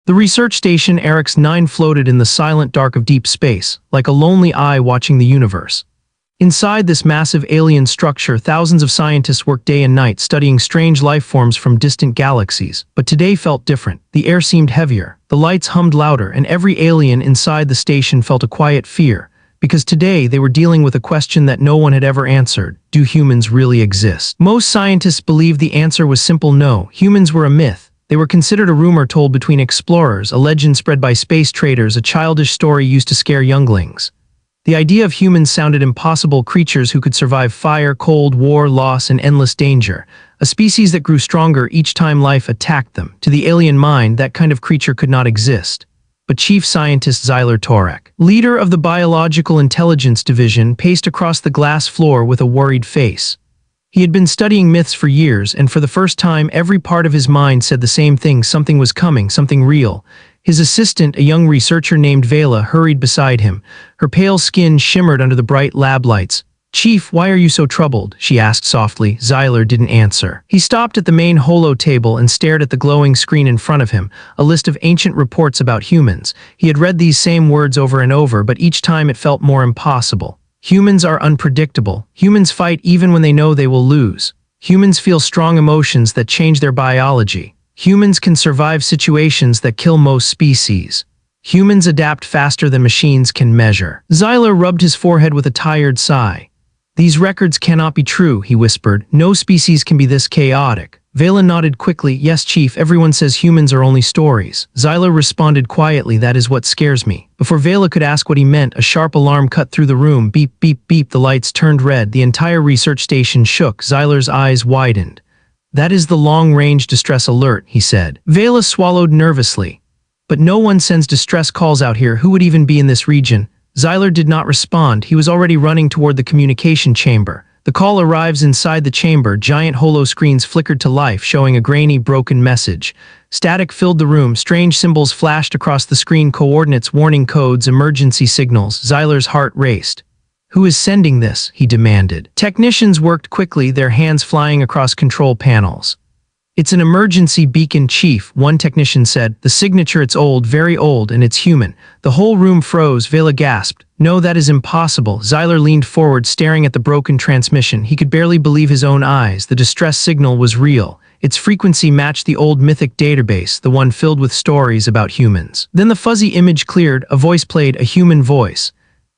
The research station Eric's-9 floated in the silent dark of deep space, like a lonely eye watching the universe. Inside this massive alien structure, thousands of scientists worked day and night studying strange life forms from distant galaxies. But today felt different. The air seemed heavier, the lights hummed louder, and every alien inside the station felt a quiet fear. Because today they were dealing with a question that no one had ever answered. Do humans really exist? Most scientists believed the answer was simple no. Humans were a myth. They were considered a rumor told between explorers, a legend spread by space traders, a childish story used to scare younglings. The idea of humans sounded impossible, creatures who could survive fire, cold, war, loss, and endless danger. A species that grew stronger each time life attacked them. To the alien mind, that kind of creature could not exist. But Chief Scientist Zyler Torek, leader of the Biological Intelligence Division, paced across the glass floor with a worried face. He had been studying myths for years, and for the first time every part of his mind said the same thing: something was coming, something real. His assistant, a young researcher named Vela, hurried beside him. Her pale skin shimmered under the bright lab lights. "Chief, why are you so troubled?" she asked softly. Zyler didn't answer. He stopped at the main holo table and stared at the glowing screen in front of him, a list of ancient reports about humans. He had read these same words over and over, but each time it felt more impossible. Humans are unpredictable. Humans fight even when they know they will lose. Humans feel strong emotions that change their biology. Humans can survive situations that kill most species. Humans adapt faster than machines can measure. Zyler rubbed his forehead with a tired sigh. "These records cannot be true," he whispered. "No species can be this chaotic." Vela nodded quickly. "Yes, Chief, everyone says humans are only stories." Zyler responded quietly, "That is what scares me." Before Vela could ask what he meant, a sharp alarm cut through the room. Beep, beep, beep. The lights turned red. The entire research station shook. Zyler's eyes widened. "That is the long-range distress alert," he said. Vela swallowed nervously. "But no one sends distress calls out here. Who would even be in this region?" Zyler did not respond. He was already running toward the communication chamber. The call arrives inside the chamber. Giant holo screens flickered to life, showing a grainy, broken message. Static filled the room. Strange symbols flashed across the screen: coordinates, warning codes, emergency signals. Zyler's heart raced. "Who is sending this?" he demanded. Technicians worked quickly, their hands flying across control panels. "It's an emergency beacon, Chief," one technician said. "The signature, it's old, very old, and it's human." The whole room froze. Vela gasped. "No, that is impossible." Zyler leaned forward, staring at the broken transmission. He could barely believe his own eyes. The distress signal was real. Its frequency matched the old Mythic database, the one filled with stories about humans. Then the fuzzy image cleared. A voice played, a human voice.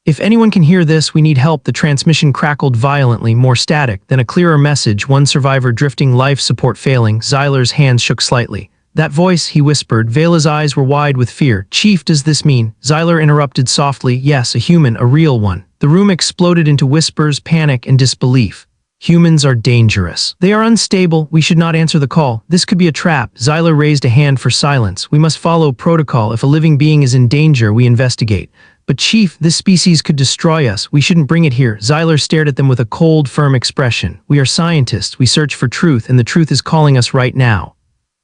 "If anyone can hear this, we need help." The transmission crackled violently, more static, then a clearer message: "One survivor drifting, life support failing." Zyler's hands shook slightly. "That voice," he whispered. Vela's eyes were wide with fear. "Chief, does this mean?" Zyler interrupted softly. "Yes, a human, a real one." The room exploded into whispers, panic, and disbelief. "Humans are dangerous. They are unstable. We should not answer the call. This could be a trap." Zyler raised a hand for silence. "We must follow protocol. If a living being is in danger, we investigate." "But Chief, this species could destroy us. We shouldn't bring it here." Zyler stared at them with a cold, firm expression. "We are scientists. We search for truth, and the truth is calling us right now."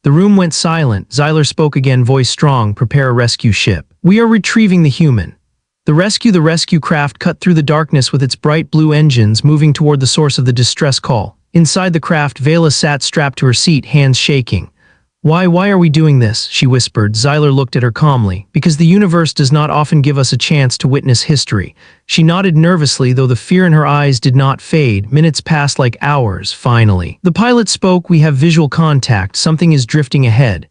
The room went silent. Zyler spoke again, voice strong. "Prepare a rescue ship. We are retrieving the human." The rescue craft cut through the darkness with its bright blue engines, moving toward the source of the distress call. Inside the craft, Vela sat strapped to her seat, hands shaking. Why are we doing this?" she whispered. Zyler looked at her calmly. "Because the universe does not often give us a chance to witness history." She nodded nervously, though the fear in her eyes did not fade. Minutes passed like hours. Finally, the pilot spoke. "We have visual contact. Something is drifting ahead."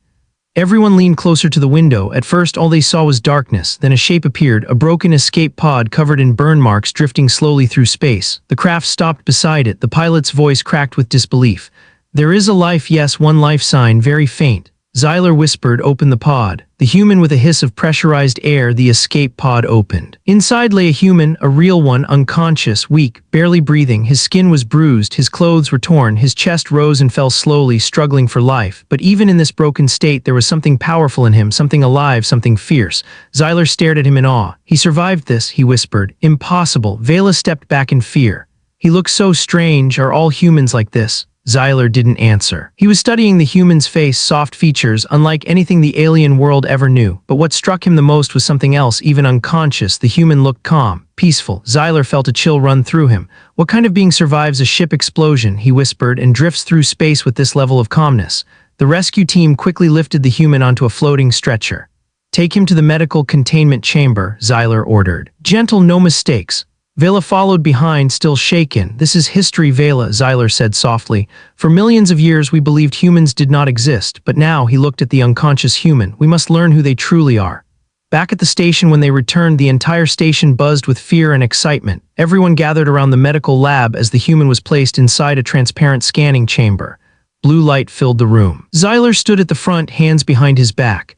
Everyone leaned closer to the window. At first, all they saw was darkness. Then a shape appeared, a broken escape pod covered in burn marks drifting slowly through space. The craft stopped beside it. The pilot's voice cracked with disbelief. "There is a life, yes, one life sign, very faint." Zyler whispered, "Open the pod." The human with a hiss of pressurized air, the escape pod opened. Inside lay a human, a real one, unconscious, weak, barely breathing. His skin was bruised, his clothes were torn, his chest rose and fell slowly, struggling for life. But even in this broken state, there was something powerful in him, something alive, something fierce. Zyler stared at him in awe. "He survived this," he whispered. "Impossible." Vela stepped back in fear. "He looks so strange. Are all humans like this?" Zyler didn't answer. He was studying the human's face, soft features, unlike anything the alien world ever knew. But what struck him the most was something else, even unconscious. The human looked calm, peaceful. Zyler felt a chill run through him. "What kind of being survives a ship explosion?" he whispered, "and drifts through space with this level of calmness?" The rescue team quickly lifted the human onto a floating stretcher. "Take him to the medical containment chamber," Xyler ordered. "Gentle, no mistakes." Vela followed behind, still shaken. "This is history, Vela," Xyler said softly. "For millions of years we believed humans did not exist, but now," he looked at the unconscious human, "we must learn who they truly are." Back at the station when they returned, the entire station buzzed with fear and excitement. Everyone gathered around the medical lab as the human was placed inside a transparent scanning chamber. Blue light filled the room. Xyler stood at the front, hands behind his back.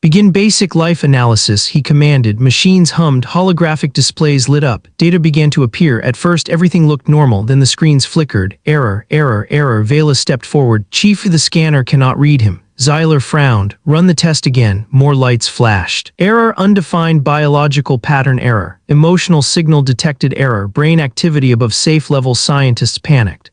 "Begin basic life analysis," he commanded. Machines hummed, holographic displays lit up, data began to appear. At first everything looked normal, then the screens flickered. "Error, error, error." Vela stepped forward. "Chief, the scanner cannot read him." Xyler frowned. "Run the test again." More lights flashed. "Error, undefined biological pattern error. Emotional signal detected error. Brain activity above safe level." Scientists panicked.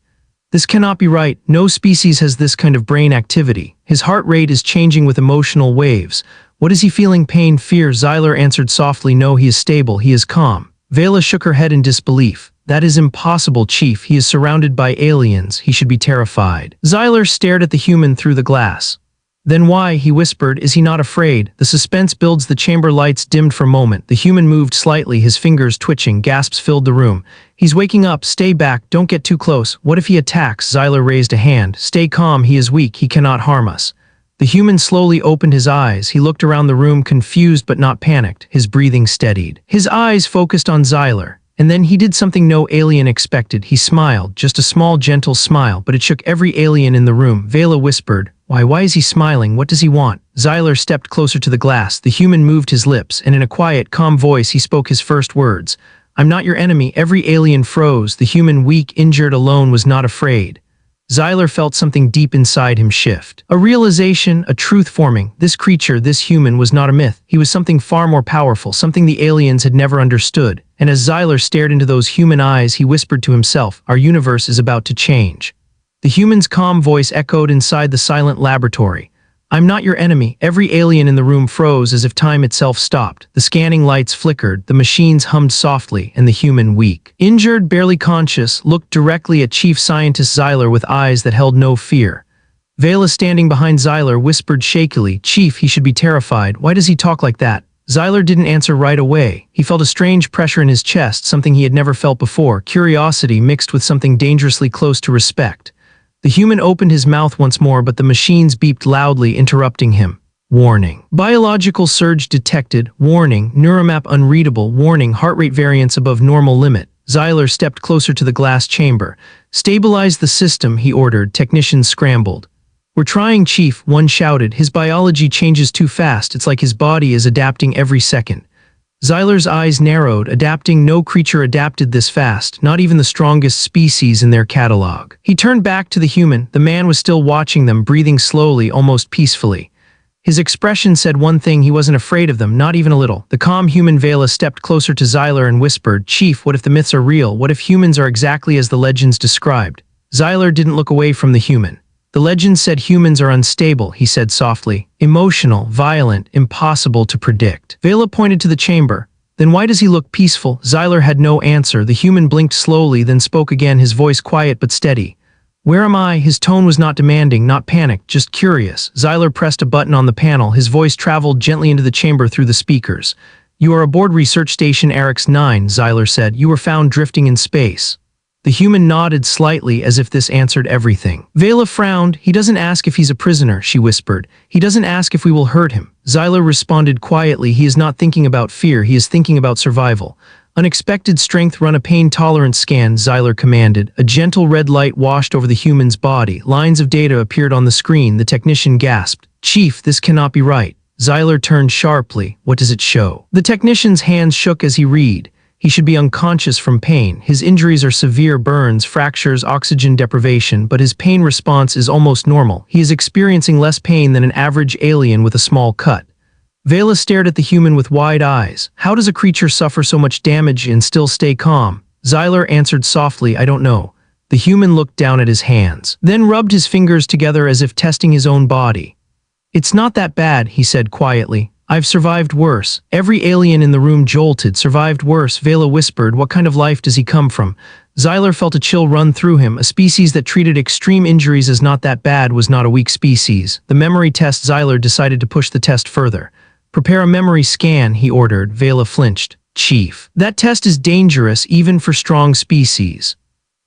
"This cannot be right. No species has this kind of brain activity. His heart rate is changing with emotional waves. What is he feeling? Pain, fear?" Xyler answered softly. "No, he is stable. He is calm." Vela shook her head in disbelief. "That is impossible, Chief. He is surrounded by aliens. He should be terrified." Xyler stared at the human through the glass. "Then why," he whispered, "is he not afraid?" The suspense builds. The chamber lights dimmed for a moment. The human moved slightly, his fingers twitching. Gasps filled the room. "He's waking up. Stay back. Don't get too close. What if he attacks?" Xyler raised a hand. "Stay calm. He is weak. He cannot harm us." The human slowly opened his eyes. He looked around the room, confused but not panicked. His breathing steadied. His eyes focused on Xyler. And then he did something no alien expected. He smiled, just a small, gentle smile, but it shook every alien in the room. Vela whispered, Why is he smiling? What does he want?" Xyler stepped closer to the glass. The human moved his lips, and in a quiet, calm voice he spoke his first words. "I'm not your enemy." Every alien froze. The human, weak, injured, alone, was not afraid. Xyler felt something deep inside him shift. A realization, a truth forming. This creature, this human, was not a myth. He was something far more powerful, something the aliens had never understood. And as Xyler stared into those human eyes, he whispered to himself, "Our universe is about to change." The human's calm voice echoed inside the silent laboratory. "I'm not your enemy." Every alien in the room froze as if time itself stopped. The scanning lights flickered, the machines hummed softly, and the human, weak, injured, barely conscious, looked directly at Chief Scientist Xyler with eyes that held no fear. Vela, standing behind Xyler, whispered shakily, "Chief, he should be terrified. Why does he talk like that?" Xyler didn't answer right away. He felt a strange pressure in his chest, something he had never felt before, curiosity mixed with something dangerously close to respect. The human opened his mouth once more, but the machines beeped loudly, interrupting him. "Warning. Biological surge detected. Warning. Neuromap unreadable. Warning. Heart rate variance above normal limit." Xyler stepped closer to the glass chamber. "Stabilize the system," he ordered. Technicians scrambled. "We're trying, Chief," one shouted. "His biology changes too fast. It's like his body is adapting every second." Xyler's eyes narrowed. Adapting? No creature adapted this fast, not even the strongest species in their catalog. He turned back to the human. The man was still watching them, breathing slowly, almost peacefully. His expression said one thing: he wasn't afraid of them, not even a little. The calm human Vela stepped closer to Xyler and whispered, "Chief, what if the myths are real? What if humans are exactly as the legends described?" Xyler didn't look away from the human. "The legends said humans are unstable," he said softly. "Emotional, violent, impossible to predict." Vela pointed to the chamber. "Then why does he look peaceful?" Xyler had no answer. The human blinked slowly, then spoke again, his voice quiet but steady. "Where am I?" His tone was not demanding, not panicked, just curious. Xyler pressed a button on the panel. His voice traveled gently into the chamber through the speakers. "You are aboard Research Station RX-9, Xyler said. "You were found drifting in space." The human nodded slightly, as if this answered everything. Vela frowned. "He doesn't ask if he's a prisoner," she whispered. "He doesn't ask if we will hurt him." Xyler responded quietly. "He is not thinking about fear. He is thinking about survival." "Unexpected strength, run a pain-tolerance scan," Xyler commanded. A gentle red light washed over the human's body. Lines of data appeared on the screen. The technician gasped. "Chief, this cannot be right." Xyler turned sharply. "What does it show?" The technician's hands shook as he read. "He should be unconscious from pain. His injuries are severe burns, fractures, oxygen deprivation, but his pain response is almost normal. He is experiencing less pain than an average alien with a small cut." Vela stared at the human with wide eyes. "How does a creature suffer so much damage and still stay calm?" Xyler answered softly, "I don't know." The human looked down at his hands, then rubbed his fingers together as if testing his own body. "It's not that bad," he said quietly. "I've survived worse." Every alien in the room jolted. "Survived worse?" Vela whispered. "What kind of life does he come from?" Xyler felt a chill run through him. A species that treated extreme injuries as not that bad was not a weak species. The memory test. Xyler decided to push the test further. Prepare a memory scan, he ordered. Vela flinched. Chief, that test is dangerous even for strong species.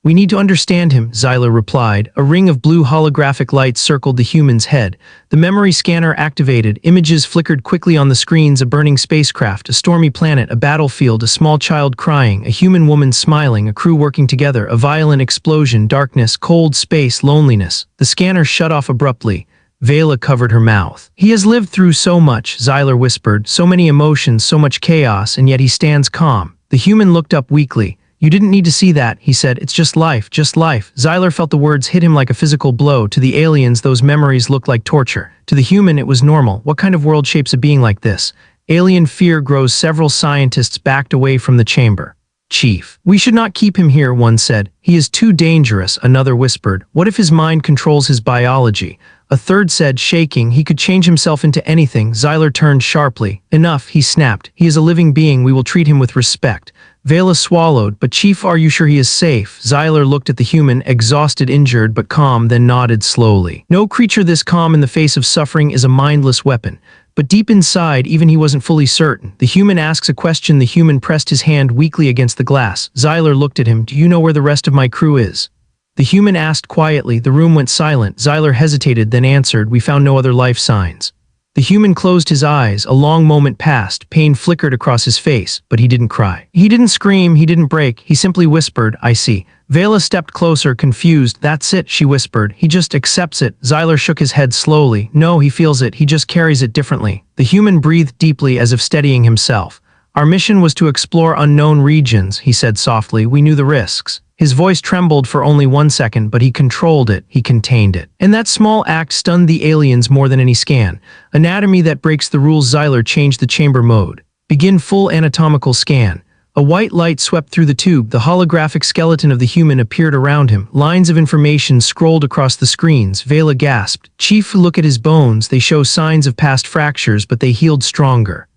We need to understand him, Xyler replied. A ring of blue holographic light circled the human's head. The memory scanner activated. Images flickered quickly on the screens. A burning spacecraft, a stormy planet, a battlefield, a small child crying, a human woman smiling, a crew working together, a violent explosion, darkness, cold space, loneliness. The scanner shut off abruptly. Vela covered her mouth. He has lived through so much, Xyler whispered. So many emotions, so much chaos, and yet he stands calm. The human looked up weakly. You didn't need to see that, he said. It's just life, just life. Xyler felt the words hit him like a physical blow. To the aliens, those memories looked like torture. To the human, it was normal. What kind of world shapes a being like this? Alien fear grows. Several scientists backed away from the chamber. Chief, we should not keep him here, one said. He is too dangerous, another whispered. What if his mind controls his biology? A third said, shaking. He could change himself into anything. Xyler turned sharply. Enough, he snapped. He is a living being. We will treat him with respect. Vela swallowed. But Chief, are you sure he is safe? Xyler looked at the human, exhausted, injured, but calm, then nodded slowly. No creature this calm in the face of suffering is a mindless weapon. But deep inside, even he wasn't fully certain. The human asks a question. The human pressed his hand weakly against the glass. Xyler looked at him. Do you know where the rest of my crew is? The human asked quietly. The room went silent. Xyler hesitated, then answered, we found no other life signs. The human closed his eyes. A long moment passed. Pain flickered across his face, but he didn't cry. He didn't scream. He didn't break. He simply whispered, I see. Vela stepped closer, confused. That's it, she whispered. He just accepts it. Xyler shook his head slowly. No, he feels it. He just carries it differently. The human breathed deeply as if steadying himself. Our mission was to explore unknown regions, he said softly. We knew the risks. His voice trembled for only 1 second, but he controlled it, he contained it. And that small act stunned the aliens more than any scan. Anatomy that breaks the rules. Xyler changed the chamber mode. Begin full anatomical scan. A white light swept through the tube. The holographic skeleton of the human appeared around him. Lines of information scrolled across the screens. Vela gasped. Chief, look at his bones. They show signs of past fractures, but they healed stronger.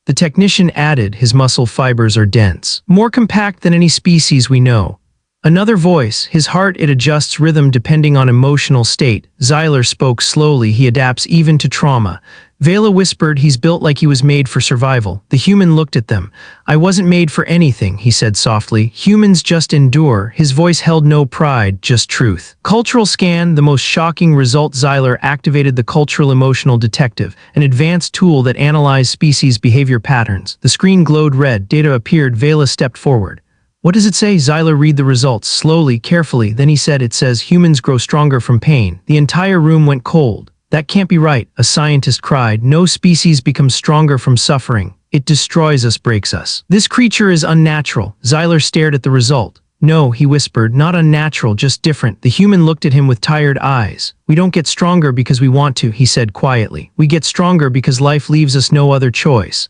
The technician added, his muscle fibers are dense, more compact than any species we know. Another voice, his heart, it adjusts rhythm depending on emotional state. Xyler spoke slowly, he adapts even to trauma. Vela whispered, he's built like he was made for survival. The human looked at them. I wasn't made for anything, he said softly. Humans just endure. His voice held no pride, just truth. Cultural scan, the most shocking result. Xyler activated the Cultural Emotional Detective, an advanced tool that analyzed species behavior patterns. The screen glowed red. Data appeared. Vela stepped forward. What does it say? Xyler read the results, slowly, carefully. Then he said, it says humans grow stronger from pain. The entire room went cold. That can't be right, a scientist cried. No species becomes stronger from suffering. It destroys us, breaks us. This creature is unnatural. Xyler stared at the result. No, he whispered, not unnatural, just different. The human looked at him with tired eyes. We don't get stronger because we want to, he said quietly. We get stronger because life leaves us no other choice.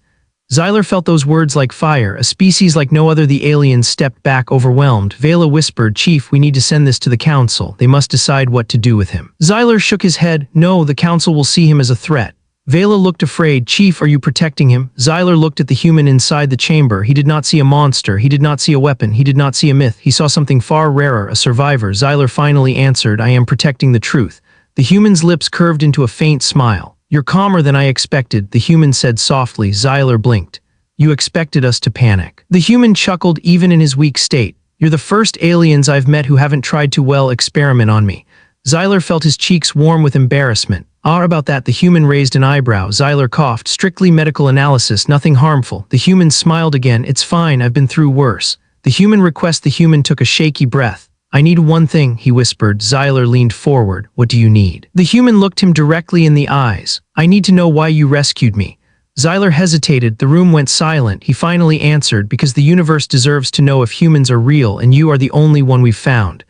Xyler felt those words like fire. A species like no other. The aliens stepped back, overwhelmed. Vela whispered, Chief, we need to send this to the council. They must decide what to do with him. Xyler shook his head. No, the council will see him as a threat. Vela looked afraid. Chief, are you protecting him? Xyler looked at the human inside the chamber. He did not see a monster. He did not see a weapon. He did not see a myth. He saw something far rarer, a survivor. Xyler finally answered, I am protecting the truth. The human's lips curved into a faint smile. You're calmer than I expected, the human said softly. Xyler blinked. You expected us to panic. The human chuckled even in his weak state. You're the first aliens I've met who haven't tried to, well, experiment on me. Xyler felt his cheeks warm with embarrassment. About that, the human raised an eyebrow. Xyler coughed. Strictly medical analysis, nothing harmful. The human smiled again. It's fine, I've been through worse. The human request. The human took a shaky breath. I need one thing, he whispered. Xyler leaned forward. What do you need? The human looked him directly in the eyes. I need to know why you rescued me. Xyler hesitated. The room went silent. He finally answered, because the universe deserves to know if humans are real, and you are the only one we've found.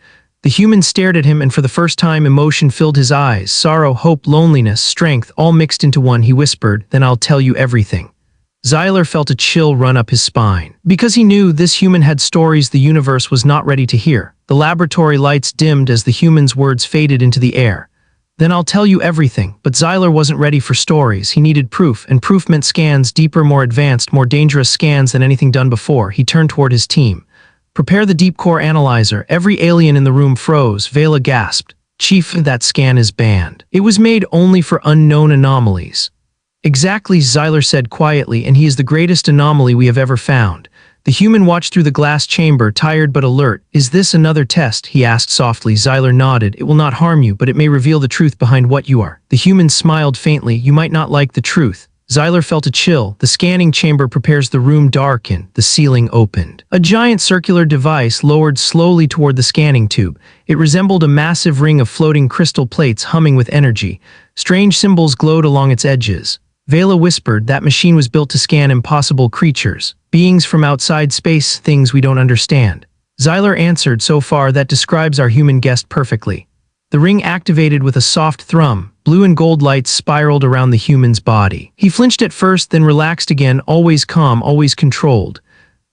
The human stared at him, and for the first time emotion filled his eyes. Sorrow, hope, loneliness, strength, all mixed into one. He whispered, then I'll tell you everything. Xyler felt a chill run up his spine. Because he knew this human had stories the universe was not ready to hear. The laboratory lights dimmed as the human's words faded into the air. Then I'll tell you everything. But Xyler wasn't ready for stories. He needed proof, and proof meant scans, deeper, more advanced, more dangerous scans than anything done before. He turned toward his team. Prepare the deep core analyzer. Every alien in the room froze. Vela gasped. Chief, that scan is banned. It was made only for unknown anomalies. Exactly, Xyler said quietly, and he is the greatest anomaly we have ever found. The human watched through the glass chamber, tired but alert. Is this another test? He asked softly. Xyler nodded. It will not harm you, but it may reveal the truth behind what you are. The human smiled faintly. You might not like the truth. Xyler felt a chill. The scanning chamber prepares. The room darkened. The ceiling opened. A giant circular device lowered slowly toward the scanning tube. It resembled a massive ring of floating crystal plates humming with energy. Strange symbols glowed along its edges. Vela whispered, that machine was built to scan impossible creatures. Beings from outside space, things we don't understand. Xyler answered, so far that describes our human guest perfectly. The ring activated with a soft thrum. Blue and gold lights spiraled around the human's body. He flinched at first, then relaxed again, always calm, always controlled.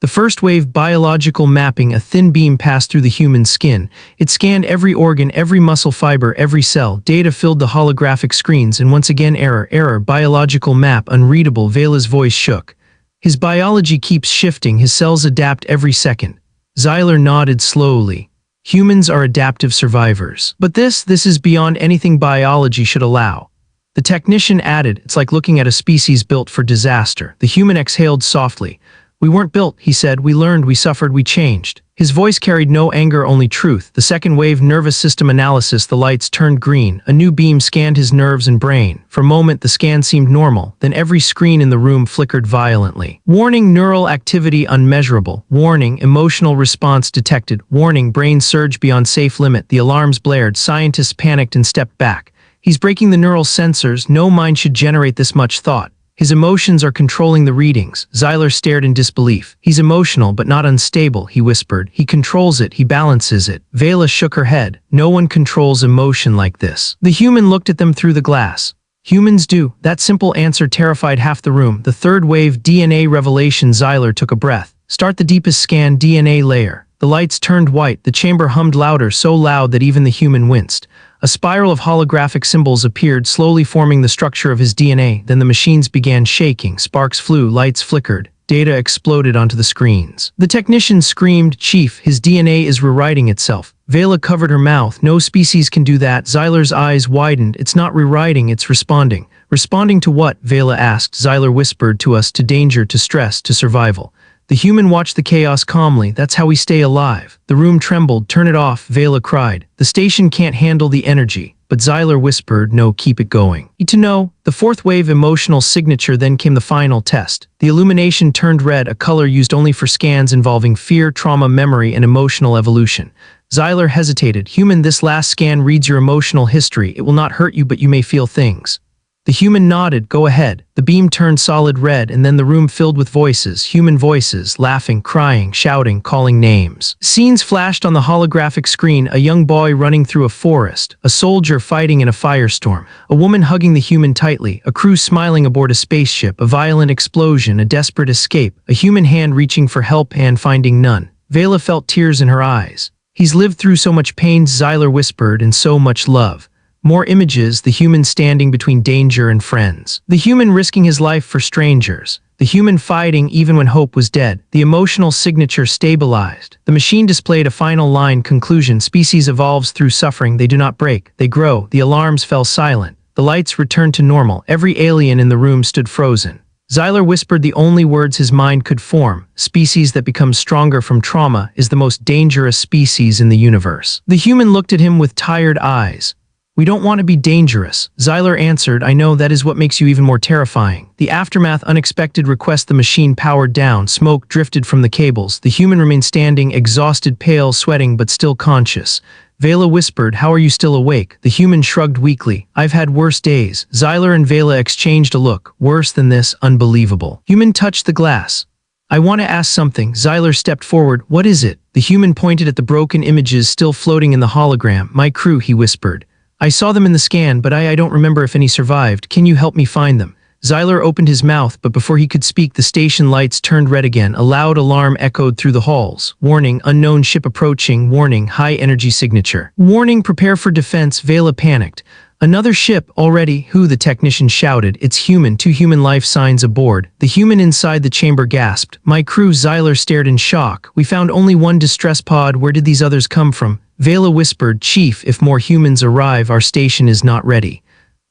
The first wave biological mapping, a thin beam passed through the human skin. It scanned every organ, every muscle fiber, every cell. Data filled the holographic screens, and once again error, biological map, unreadable. Vela's voice shook. His biology keeps shifting, his cells adapt every second. Xyler nodded slowly. Humans are adaptive survivors. But this is beyond anything biology should allow. The technician added, it's like looking at a species built for disaster. The human exhaled softly. We weren't built, he said. We learned, we suffered, we changed. His voice carried no anger, only truth. The second wave nervous system analysis, the lights turned green. A new beam scanned his nerves and brain. For a moment, the scan seemed normal. Then every screen in the room flickered violently. Warning, neural activity unmeasurable. Warning, emotional response detected. Warning, brain surge beyond safe limit. The alarms blared. Scientists panicked and stepped back. He's breaking the neural sensors. No mind should generate this much thought. His emotions are controlling the readings. Xyler stared in disbelief. He's emotional but not unstable, he whispered. He controls it, he balances it. Vela shook her head. No one controls emotion like this. The human looked at them through the glass. Humans do. That simple answer terrified half the room. The third wave DNA revelation. Xyler took a breath. Start the deepest scan DNA layer. The lights turned white. The chamber hummed louder, so loud that even the human winced. A spiral of holographic symbols appeared, slowly forming the structure of his DNA. Then the machines began shaking. Sparks flew, lights flickered. Data exploded onto the screens. The technician screamed, Chief, his DNA is rewriting itself. Vela covered her mouth. No species can do that. Xyler's eyes widened. It's not rewriting, it's responding. Responding to what? Vela asked. Xyler whispered, to us, to danger, to stress, to survival. The human watched the chaos calmly. That's how we stay alive. The room trembled. Turn it off, Vela cried. The station can't handle the energy. But Xyler whispered, no, keep it going. To know, the fourth wave emotional signature. Then came the final test. The illumination turned red, a color used only for scans involving fear, trauma, memory, and emotional evolution. Xyler hesitated. Human, this last scan reads your emotional history. It will not hurt you, but you may feel things. The human nodded. Go ahead. The beam turned solid red, and then the room filled with voices, human voices, laughing, crying, shouting, calling names. Scenes flashed on the holographic screen, a young boy running through a forest, a soldier fighting in a firestorm, a woman hugging the human tightly, a crew smiling aboard a spaceship, a violent explosion, a desperate escape, a human hand reaching for help and finding none. Vela felt tears in her eyes. He's lived through so much pain, Xyler whispered, and so much love. More images, the human standing between danger and friends. The human risking his life for strangers. The human fighting even when hope was dead. The emotional signature stabilized. The machine displayed a final line conclusion. Species evolves through suffering. They do not break. They grow. The alarms fell silent. The lights returned to normal. Every alien in the room stood frozen. Xyler whispered the only words his mind could form. Species that becomes stronger from trauma is the most dangerous species in the universe. The human looked at him with tired eyes. We don't want to be dangerous, Xyler answered. I know, that is what makes you even more terrifying. The aftermath, unexpected request. The machine powered down. Smoke drifted from the cables. The human remained standing, exhausted, pale, sweating, but still conscious. Vela whispered, how are you still awake? The human shrugged weakly. I've had worse days. Xyler and Vela exchanged a look. Worse than this, unbelievable. Human touched the glass. I want to ask something. Xyler stepped forward. What is it? The human pointed at the broken images still floating in the hologram. My crew, he whispered. I saw them in the scan, but I don't remember if any survived. Can you help me find them? Xyler opened his mouth, but before he could speak, the station lights turned red again. A loud alarm echoed through the halls. Warning, unknown ship approaching. Warning, high energy signature. Warning, prepare for defense. Vela panicked. Another ship, already, who, the technician shouted. It's human, 2 human life signs aboard. The human inside the chamber gasped. My crew, Xyler stared in shock. We found only one distress pod, where did these others come from? Vela whispered, Chief, if more humans arrive, our station is not ready.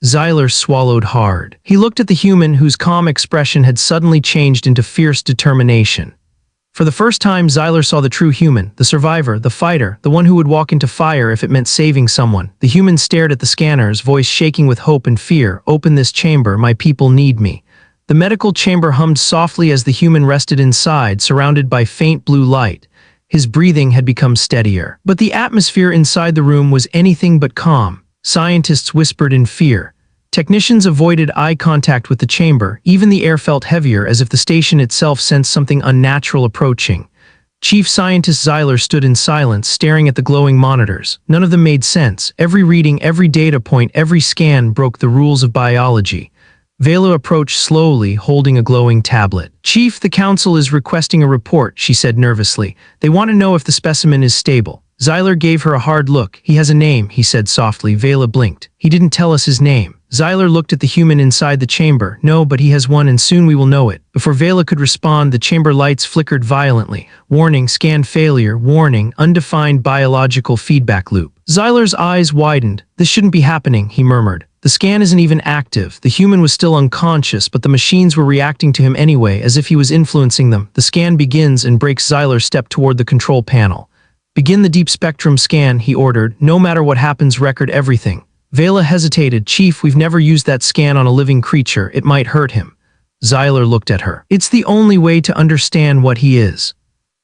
Xyler swallowed hard. He looked at the human whose calm expression had suddenly changed into fierce determination. For the first time, Xyler saw the true human, the survivor, the fighter, the one who would walk into fire if it meant saving someone. The human stared at the scanners, voice shaking with hope and fear. Open this chamber, my people need me. The medical chamber hummed softly as the human rested inside, surrounded by faint blue light. His breathing had become steadier. But the atmosphere inside the room was anything but calm. Scientists whispered in fear. Technicians avoided eye contact with the chamber. Even the air felt heavier, as if the station itself sensed something unnatural approaching. Chief Scientist Xyler stood in silence, staring at the glowing monitors. None of them made sense. Every reading, every data point, every scan broke the rules of biology. Vela approached slowly, holding a glowing tablet. Chief, the council is requesting a report, she said nervously. They want to know if the specimen is stable. Xyler gave her a hard look. He has a name, he said softly. Vela blinked. He didn't tell us his name. Xyler looked at the human inside the chamber. No, but he has one and soon we will know it. Before Vela could respond, the chamber lights flickered violently. Warning, scan failure. Warning, undefined biological feedback loop. Xyler's eyes widened. This shouldn't be happening, he murmured. The scan isn't even active. The human was still unconscious, but the machines were reacting to him anyway, as if he was influencing them. The scan begins and breaks. Xyler stepped toward the control panel. Begin the deep spectrum scan, he ordered. No matter what happens, record everything. Vela hesitated. Chief, we've never used that scan on a living creature. It might hurt him. Xyler looked at her. It's the only way to understand what he is.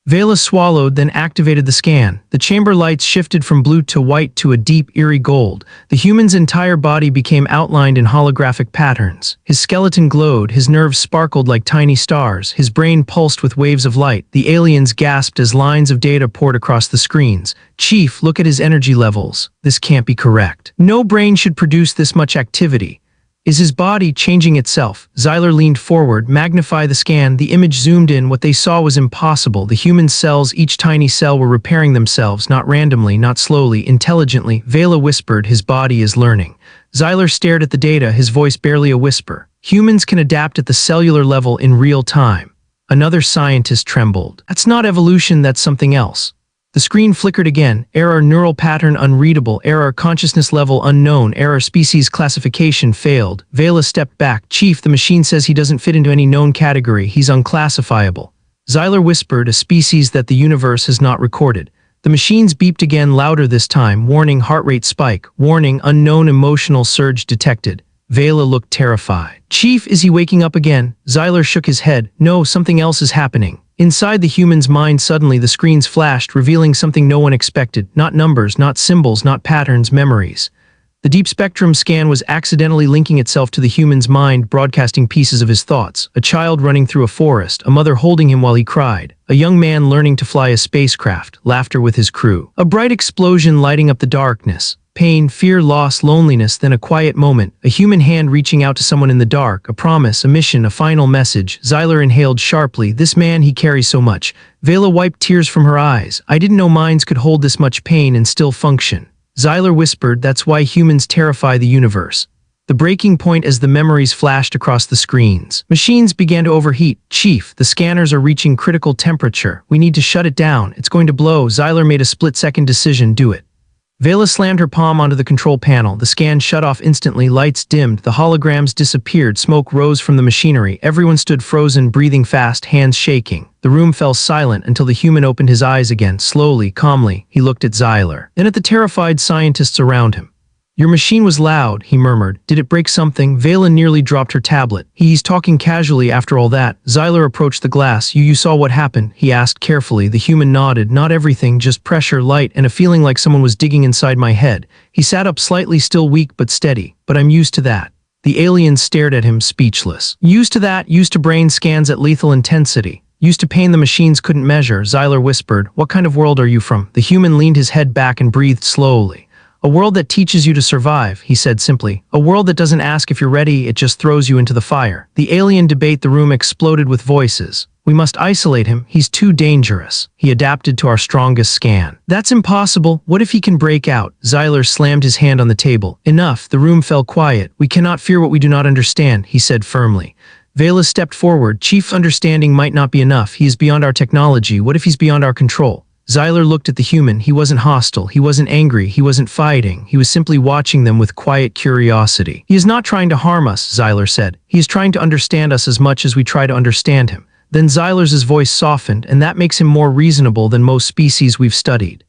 Vela swallowed, then activated the scan. The chamber lights shifted from blue to white to a deep, eerie gold. The human's entire body became outlined in holographic patterns. His skeleton glowed, his nerves sparkled like tiny stars, his brain pulsed with waves of light. The aliens gasped as lines of data poured across the screens. Chief, look at his energy levels. This can't be correct. No brain should produce this much activity. Is his body changing itself? Xyler leaned forward. Magnify the scan. The image zoomed in. What they saw was impossible. The human cells, each tiny cell, were repairing themselves, not randomly, not slowly, intelligently. Vela whispered, his body is learning. Xyler stared at the data, his voice barely a whisper. Humans can adapt at the cellular level in real time. Another scientist trembled. That's not evolution, that's something else. The screen flickered again. Error, neural pattern unreadable. Error, consciousness level unknown. Error, species classification failed. Vela stepped back. Chief, the machine says he doesn't fit into any known category. He's unclassifiable. Xyler whispered, a species that the universe has not recorded. The machines beeped again, louder this time. Warning, heart rate spike. Warning, unknown emotional surge detected. Vela looked terrified. Chief, is he waking up again? Xyler shook his head. No, something else is happening. Inside the human's mind, suddenly the screens flashed, revealing something no one expected. Not numbers, not symbols, not patterns, memories. The deep spectrum scan was accidentally linking itself to the human's mind, broadcasting pieces of his thoughts. A child running through a forest, a mother holding him while he cried, a young man learning to fly a spacecraft, laughter with his crew. A bright explosion lighting up the darkness. Pain, fear, loss, loneliness, then a quiet moment, a human hand reaching out to someone in the dark, a promise, a mission, a final message. Xyler inhaled sharply. This man, he carries so much. Vela wiped tears from her eyes. I didn't know minds could hold this much pain and still function. Xyler whispered, that's why humans terrify the universe. The breaking point as the memories flashed across the screens. Machines began to overheat. Chief, the scanners are reaching critical temperature. We need to shut it down. It's going to blow. Xyler made a split-second decision. Do it. Vela slammed her palm onto the control panel. The scan shut off instantly, lights dimmed, the holograms disappeared, smoke rose from the machinery. Everyone stood frozen, breathing fast, hands shaking. The room fell silent until the human opened his eyes again. Slowly, calmly, he looked at Xyler, then at the terrified scientists around him. Your machine was loud, he murmured. Did it break something? Vela nearly dropped her tablet. He's talking casually after all that. Xyler approached the glass. You saw what happened? He asked carefully. The human nodded. Not everything, just pressure, light, and a feeling like someone was digging inside my head. He sat up slightly, still weak but steady. But I'm used to that. The alien stared at him, speechless. Used to that, used to brain scans at lethal intensity. Used to pain the machines couldn't measure. Xyler whispered, what kind of world are you from? The human leaned his head back and breathed slowly. A world that teaches you to survive, he said simply. A world that doesn't ask if you're ready, it just throws you into the fire. The alien debate, the room exploded with voices. We must isolate him. He's too dangerous. He adapted to our strongest scan. That's impossible. What if he can break out? Xyler slammed his hand on the table. Enough. The room fell quiet. We cannot fear what we do not understand, he said firmly. Vela stepped forward. Chief, understanding might not be enough. He is beyond our technology. What if he's beyond our control? Xyler looked at the human. He wasn't hostile. He wasn't angry. He wasn't fighting. He was simply watching them with quiet curiosity. He is not trying to harm us, Xyler said. He is trying to understand us as much as we try to understand him. Then Xyler's voice softened, and that makes him more reasonable than most species we've studied.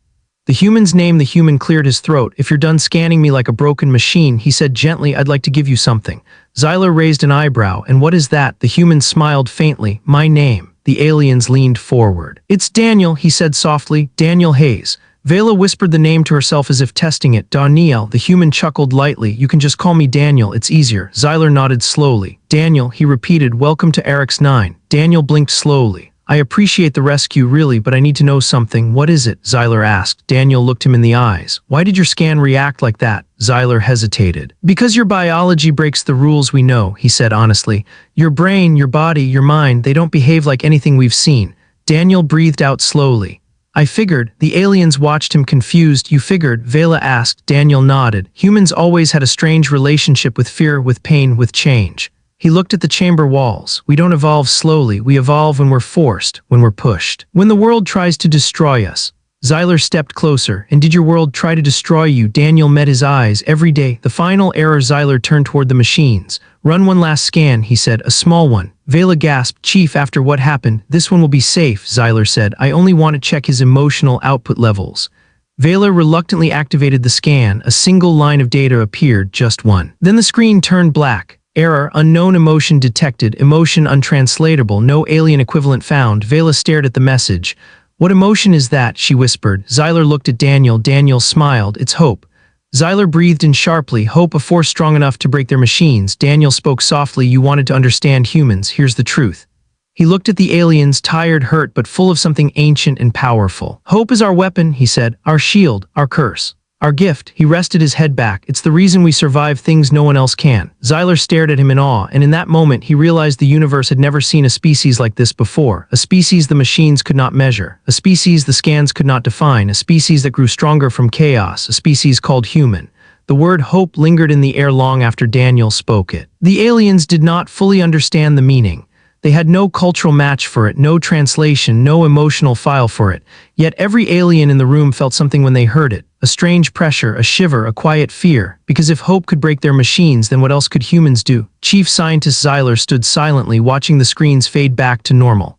The human's name. The human cleared his throat. If you're done scanning me like a broken machine, he said gently, I'd like to give you something. Xyler raised an eyebrow. And what is that? The human smiled faintly. My name. The aliens leaned forward. It's Daniel, he said softly. Daniel Hayes. Vela whispered the name to herself as if testing it. Daniel. The human chuckled lightly. You can just call me Daniel, it's easier. Xyler nodded slowly. Daniel, he repeated. Welcome to HFY. Daniel blinked slowly. I appreciate the rescue really, but I need to know something. What is it? Xyler asked. Daniel looked him in the eyes. Why did your scan react like that? Xyler hesitated. Because your biology breaks the rules we know, he said honestly. Your brain, your body, your mind, they don't behave like anything we've seen. Daniel breathed out slowly. I figured. The aliens watched him confused. You figured? Vela asked. Daniel nodded. Humans always had a strange relationship with fear, with pain, with change. He looked at the chamber walls. We don't evolve slowly. We evolve when we're forced, when we're pushed. When the world tries to destroy us. Xyler stepped closer. And did your world try to destroy you? Daniel met his eyes. Every day. The final error. Xyler turned toward the machines. Run one last scan, he said. A small one. Vela gasped. Chief, after what happened, this one will be safe, Xyler said. I only want to check his emotional output levels. Vela reluctantly activated the scan. A single line of data appeared, just one. Then the screen turned black. Error, unknown emotion detected, emotion untranslatable, no alien equivalent found. Vela stared at the message. What emotion is that? She whispered. Xyler looked at Daniel. Daniel smiled. It's hope. Xyler breathed in sharply. Hope, a force strong enough to break their machines. Daniel spoke softly. You wanted to understand humans. Here's the truth. He looked at the aliens, tired, hurt, but full of something ancient and powerful. Hope is our weapon, he said. Our shield, our curse. Our gift. He rested his head back. It's the reason we survive things no one else can. Xyler stared at him in awe, and in that moment he realized the universe had never seen a species like this before. A species the machines could not measure. A species the scans could not define. A species that grew stronger from chaos. A species called human. The word hope lingered in the air long after Daniel spoke it. The aliens did not fully understand the meaning. They had no cultural match for it, no translation, no emotional file for it. Yet every alien in the room felt something when they heard it. A strange pressure, a shiver, a quiet fear. Because if hope could break their machines, then what else could humans do? Chief Scientist Xyler stood silently, watching the screens fade back to normal.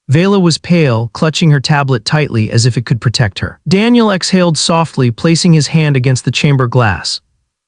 Vela was pale, clutching her tablet tightly as if it could protect her. Daniel exhaled softly, placing his hand against the chamber glass.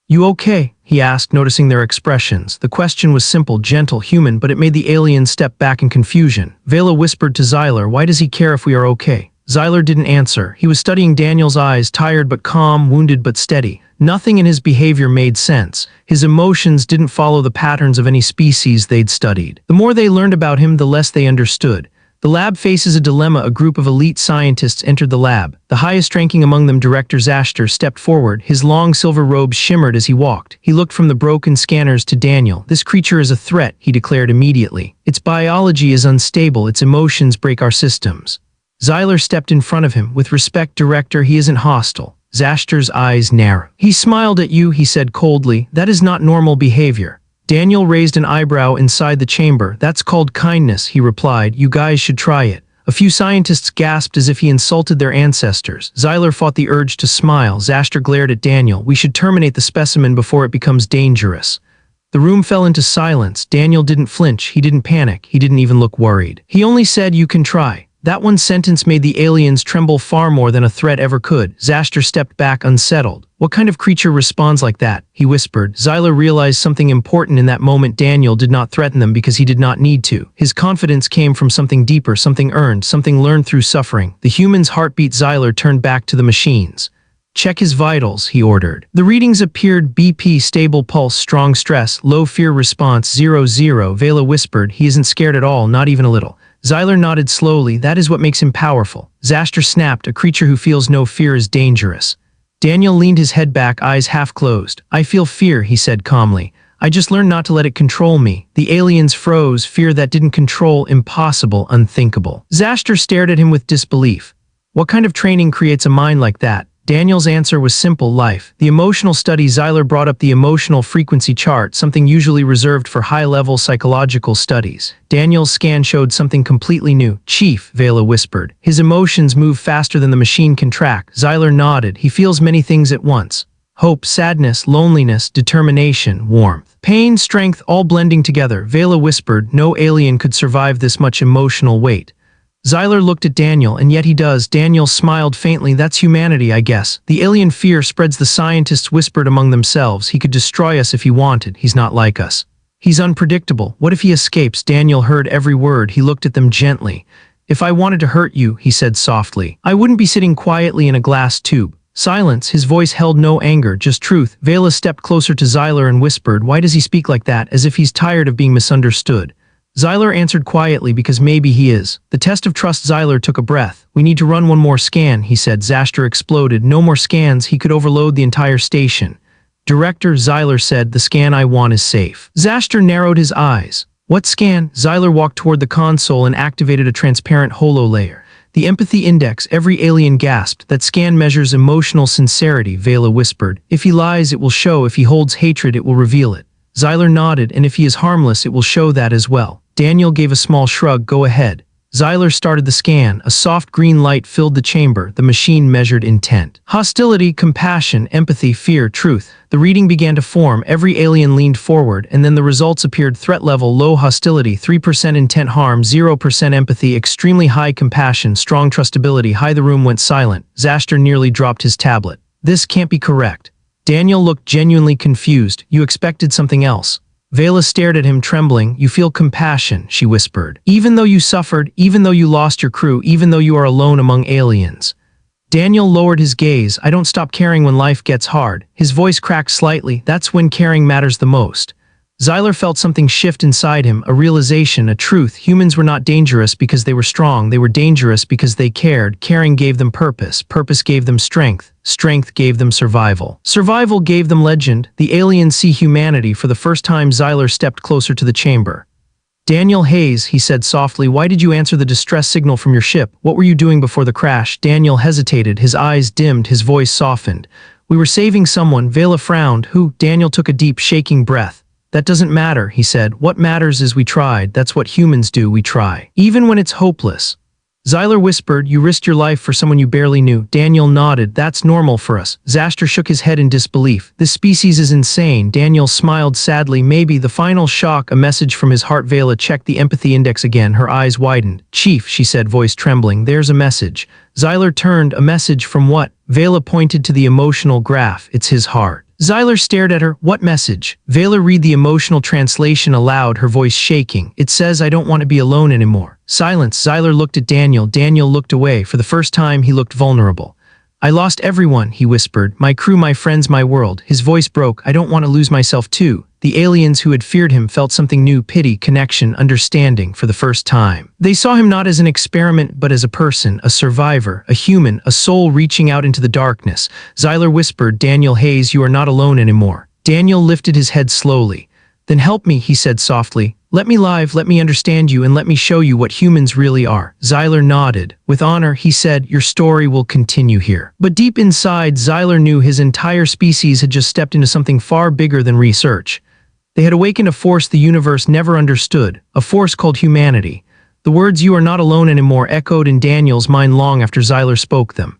You okay? He asked, noticing their expressions. The question was simple, gentle, human, but it made the aliens step back in confusion. Vela whispered to Xyler, why does he care if we are okay? Xyler didn't answer. He was studying Daniel's eyes, tired but calm, wounded but steady. Nothing in his behavior made sense. His emotions didn't follow the patterns of any species they'd studied. The more they learned about him, the less they understood. The lab faces a dilemma. A group of elite scientists entered the lab. The highest-ranking among them, Director Zastor, stepped forward. His long silver robes shimmered as he walked. He looked from the broken scanners to Daniel. This creature is a threat, he declared immediately. Its biology is unstable. Its emotions break our systems. Xyler stepped in front of him. With respect, Director, he isn't hostile. Zastor's eyes narrowed. He smiled at you, he said coldly. That is not normal behavior. Daniel raised an eyebrow inside the chamber. That's called kindness, he replied. You guys should try it. A few scientists gasped as if he insulted their ancestors. Xyler fought the urge to smile. Zastor glared at Daniel. We should terminate the specimen before it becomes dangerous. The room fell into silence. Daniel didn't flinch. He didn't panic. He didn't even look worried. He only said, you can try. That one sentence made the aliens tremble far more than a threat ever could. Zastor stepped back unsettled. What kind of creature responds like that? He whispered. Xyler realized something important in that moment. Daniel did not threaten them because he did not need to. His confidence came from something deeper, something earned, something learned through suffering. The human's heartbeat. Xyler turned back to the machines. Check his vitals, he ordered. The readings appeared: BP, stable pulse, strong stress, low fear response, 0-0. Vela whispered. He isn't scared at all, not even a little. Xyler nodded slowly. That is what makes him powerful. Zastor snapped. A creature who feels no fear is dangerous. Daniel leaned his head back, eyes half closed. I feel fear, he said calmly. I just learned not to let it control me. The aliens froze, fear that didn't control, impossible, unthinkable. Zastor stared at him with disbelief. What kind of training creates a mind like that? Daniel's answer was simple: life. The emotional study. Zyler brought up the emotional frequency chart, something usually reserved for high-level psychological studies. Daniel's scan showed something completely new. Chief, Vela whispered. His emotions move faster than the machine can track. Zyler nodded. He feels many things at once. Hope, sadness, loneliness, determination, warmth. Pain, strength, all blending together. Vela whispered. No alien could survive this much emotional weight. Zyler looked at Daniel, and yet he does. Daniel smiled faintly. That's humanity, I guess. The alien fear spreads. The scientists whispered among themselves. He could destroy us if he wanted. He's not like us. He's unpredictable. What if he escapes? Daniel heard every word. He looked at them gently. If I wanted to hurt you, he said softly, I wouldn't be sitting quietly in a glass tube. Silence. His voice held no anger, just truth. Vela stepped closer to Zyler and whispered, why does he speak like that, as if he's tired of being misunderstood? Zyler answered quietly, because maybe he is. The test of trust. Zyler took a breath. We need to run one more scan, he said. Zastor exploded. No more scans. He could overload the entire station. Director, Zyler said, the scan I want is safe. Zastor narrowed his eyes. What scan? Zyler walked toward the console and activated a transparent holo layer. The empathy index. Every alien gasped. That scan measures emotional sincerity, Vela whispered. If he lies, it will show. If he holds hatred, it will reveal it. Zyler nodded. And if he is harmless, it will show that as well. Daniel gave a small shrug. Go ahead. Zyler started the scan. A soft green light filled the chamber. The machine measured intent. Hostility, compassion, empathy, fear, truth. The reading began to form. Every alien leaned forward, and then the results appeared. Threat level: low hostility, 3% intent harm, 0% empathy, extremely high compassion, strong trustability, high. The room went silent. Zastor nearly dropped his tablet. This can't be correct. Daniel looked genuinely confused. You expected something else. Vela stared at him, trembling. You feel compassion, she whispered. Even though you suffered, even though you lost your crew, even though you are alone among aliens. Daniel lowered his gaze. I don't stop caring when life gets hard. His voice cracked slightly. That's when caring matters the most. Zyler felt something shift inside him, a realization, a truth. Humans were not dangerous because they were strong. They were dangerous because they cared. Caring gave them purpose. Purpose gave them strength. Strength gave them survival. Survival gave them legend. The aliens see humanity for the first time. Zyler stepped closer to the chamber. Daniel Hayes, he said softly, why did you answer the distress signal from your ship? What were you doing before the crash? Daniel hesitated. His eyes dimmed. His voice softened. We were saving someone. Vela frowned. Who? Daniel took a deep, shaking breath. That doesn't matter, he said. What matters is we tried. That's what humans do. We try. Even when it's hopeless. Zyler whispered, you risked your life for someone you barely knew. Daniel nodded. That's normal for us. Zastor shook his head in disbelief. This species is insane. Daniel smiled sadly. Maybe. The final shock, a message from his heart. Vela checked the empathy index again. Her eyes widened. Chief, she said, voice trembling. There's a message. Zyler turned. A message from what? Vela pointed to the emotional graph. It's his heart. Zyler stared at her. What message? Vela read the emotional translation aloud, her voice shaking. It says, I don't want to be alone anymore. Silence. Zyler looked at Daniel. Daniel looked away. For the first time, he looked vulnerable. I lost everyone, he whispered. My crew, my friends, my world. His voice broke. I don't want to lose myself too. The aliens who had feared him felt something new, pity, connection, understanding for the first time. They saw him not as an experiment, but as a person, a survivor, a human, a soul reaching out into the darkness. Zyler whispered, Daniel Hayes, you are not alone anymore. Daniel lifted his head slowly. Then help me, he said softly. Let me live, let me understand you, and let me show you what humans really are. Zyler nodded. With honor, he said, your story will continue here. But deep inside, Zyler knew his entire species had just stepped into something far bigger than research. They had awakened a force the universe never understood, a force called humanity. The words you are not alone anymore echoed in Daniel's mind long after Zyler spoke them.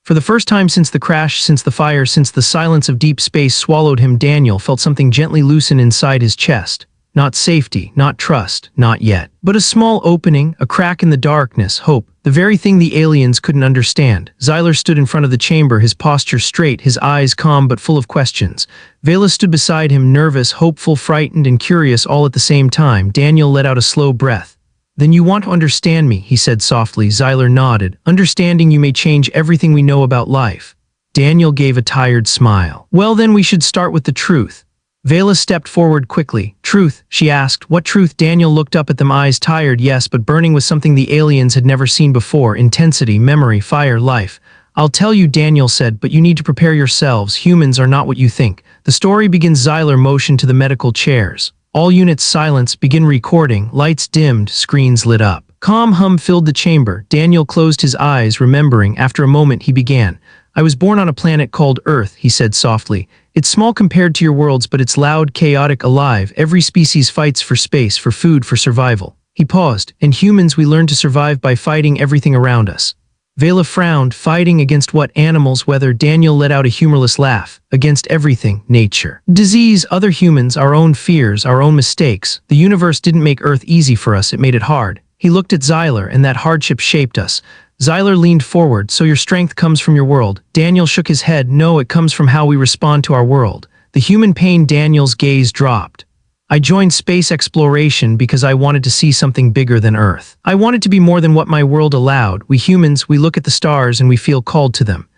For the first time since the crash, since the fire, since the silence of deep space swallowed him, Daniel felt something gently loosen inside his chest. Not safety, not trust, not yet. But a small opening, a crack in the darkness, hope. The very thing the aliens couldn't understand. Zyler stood in front of the chamber, his posture straight, his eyes calm but full of questions. Vela stood beside him, nervous, hopeful, frightened, and curious all at the same time. Daniel let out a slow breath. Then you want to understand me, he said softly. Zyler nodded. Understanding you may change everything we know about life. Daniel gave a tired smile. Well, then we should start with the truth. Vela stepped forward quickly. Truth, she asked. What truth? Daniel looked up at them, eyes tired, yes, but burning with something the aliens had never seen before. Intensity, memory, fire, life. I'll tell you, Daniel said, but you need to prepare yourselves. Humans are not what you think. The story begins. Xyler motioned to the medical chairs. All units silence, begin recording, lights dimmed, screens lit up. Calm hum filled the chamber. Daniel closed his eyes, remembering. After a moment he began. I was born on a planet called Earth, he said softly. It's small compared to your worlds, but it's loud, chaotic, alive. Every species fights for space, for food, for survival. He paused. And humans, we learn to survive by fighting everything around us. Vela frowned. Fighting against what? Animals, weather. Daniel let out a humorless laugh. Against everything, nature. Disease, other humans, our own fears, our own mistakes. The universe didn't make Earth easy for us, it made it hard. He looked at Xyler, and that hardship shaped us. Xyler leaned forward. So your strength comes from your world. Daniel shook his head. No, it comes from how we respond to our world. The human pain. Daniel's gaze dropped. I joined space exploration because I wanted to see something bigger than Earth. I wanted to be more than what my world allowed. We humans, we look at the stars and we feel called to them.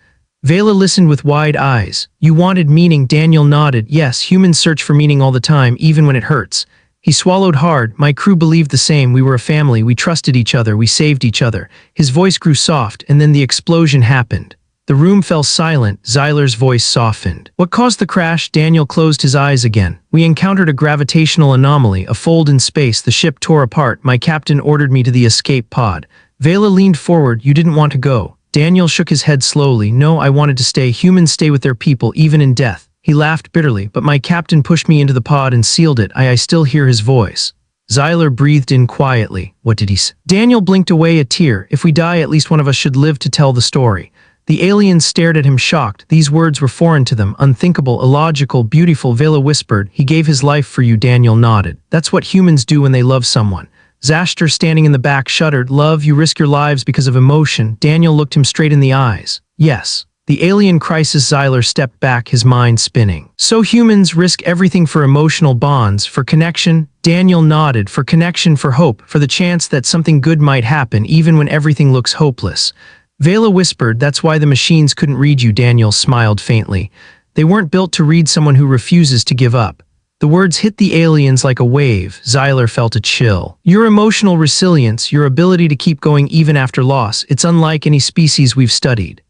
Vela listened with wide eyes. You wanted meaning? Daniel nodded. Yes, humans search for meaning all the time, even when it hurts. He swallowed hard. My crew believed the same. We were a family. We trusted each other. We saved each other. His voice grew soft, and then the explosion happened. The room fell silent. Xyler's voice softened. What caused the crash? Daniel closed his eyes again. We encountered a gravitational anomaly, a fold in space. The ship tore apart. My captain ordered me to the escape pod. Vela leaned forward. You didn't want to go. Daniel shook his head slowly. No, I wanted to stay. Humans stay with their people, even in death. He laughed bitterly, but my captain pushed me into the pod and sealed it. I still hear his voice. Xyler breathed in quietly. What did he say? Daniel blinked away, a tear. If we die, at least one of us should live to tell the story. The aliens stared at him shocked. These words were foreign to them, unthinkable, illogical, beautiful. Vela whispered, he gave his life for you. Daniel nodded. That's what humans do when they love someone. Xaster, standing in the back, shuddered. Love, you risk your lives because of emotion. Daniel looked him straight in the eyes. Yes. The alien crisis. Xyler stepped back, his mind spinning. So humans risk everything for emotional bonds, for connection? Daniel nodded. For connection, for hope, for the chance that something good might happen even when everything looks hopeless. Vela whispered, that's why the machines couldn't read you. Daniel smiled faintly. They weren't built to read someone who refuses to give up. The words hit the aliens like a wave. Xyler felt a chill. Your emotional resilience, your ability to keep going even after loss, it's unlike any species we've studied.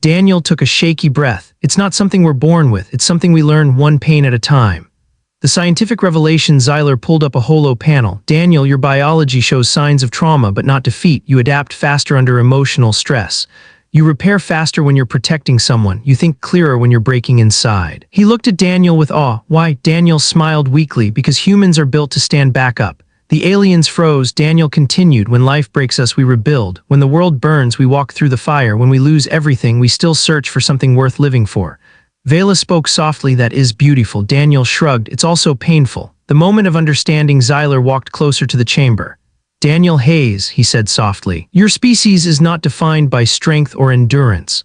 Daniel took a shaky breath. It's not something we're born with, it's something we learn one pain at a time. The scientific revelation. Xyler pulled up a holo panel. Daniel, your biology shows signs of trauma but not defeat. You adapt faster under emotional stress. You repair faster when you're protecting someone. You think clearer when you're breaking inside. He looked at Daniel with awe. Why? Daniel smiled weakly. Because humans are built to stand back up. The aliens froze. Daniel continued. When life breaks us, we rebuild. When the world burns, we walk through the fire. When we lose everything, we still search for something worth living for. Vela spoke softly. That is beautiful. Daniel shrugged. It's also painful. The moment of understanding. Xyler walked closer to the chamber. Daniel Hayes, he said softly. Your species is not defined by strength or endurance.